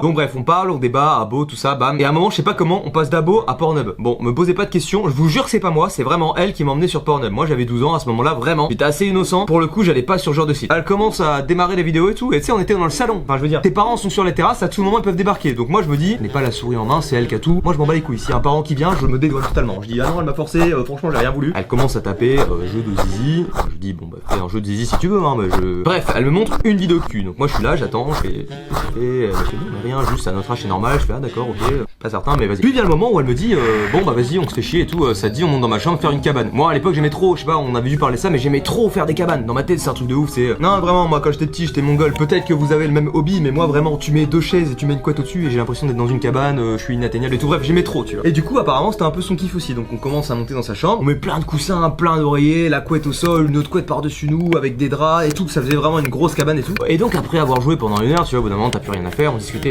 Donc bref, on parle, on débat, abo, tout ça, bam. Et à un moment, je sais pas comment, on passe d'abo à Pornhub. Bon, me posez pas de questions, je vous jure que c'est pas moi, c'est vraiment elle qui m'a emmené sur Pornhub. Moi j'avais 12 ans à ce moment-là, vraiment. J'étais assez innocent, pour le coup j'allais pas sur ce genre de site. Elle commence à démarrer les vidéos et tout, et tu sais, on était dans le salon. Enfin, je veux dire, tes parents sont sur les terrasses, à tout moment ils peuvent débarquer. Donc moi je me dis, elle n'est pas la souris en main, c'est elle qui a tout. Moi je m'en bats les couilles. S'il y a un parent qui vient, je me dédouane totalement. Je dis, ah non, elle m'a forcé, franchement j'ai rien voulu. Elle commence à taper jeu de zizi. Je dis, bon bah fais un jeu de zizi si tu veux, hein, mais je. Bref, elle me montre une vidéo de cul. Donc moi je suis là, j'attends, je fais. Elle me fait non, mais rien, juste à notre âge c'est normal. Je fais, ah d'accord, ok, pas certain, mais vas-y. Puis vient le moment où elle me dit, bon bah vas-y, on se fait chier et tout, ça te dit, on monte dans ma chambre faire une cabane. Moi à l'époque j'aimais trop, je sais pas, on avait dû parler ça, mais j'aimais trop faire des cabanes. Dans ma tête c'est un truc de ouf, c'est. Non, vraiment, moi quand j'étais petit, j'étais mongol. Peut-être que vous avez le même hobby, mais moi vraiment, tu mets deux chaises et tu mets une couette au-dessus et j'ai l'impression d'être dans une cabane, je suis inatteignable et tout. Bref, j'aimais trop, tu vois. Et du coup, apparemment, c'était un peu son kiff aussi. Donc on commence à monter dans sa chambre, on met plein de coussins, plein d'oreillers, la couette au sol, une autre couette par-dessus nous avec des draps et tout. Ça faisait vraiment une grosse cabane et tout. Et donc après avoir joué pendant une heure, tu vois, au bout d'un moment, t'as plus rien à faire, on discute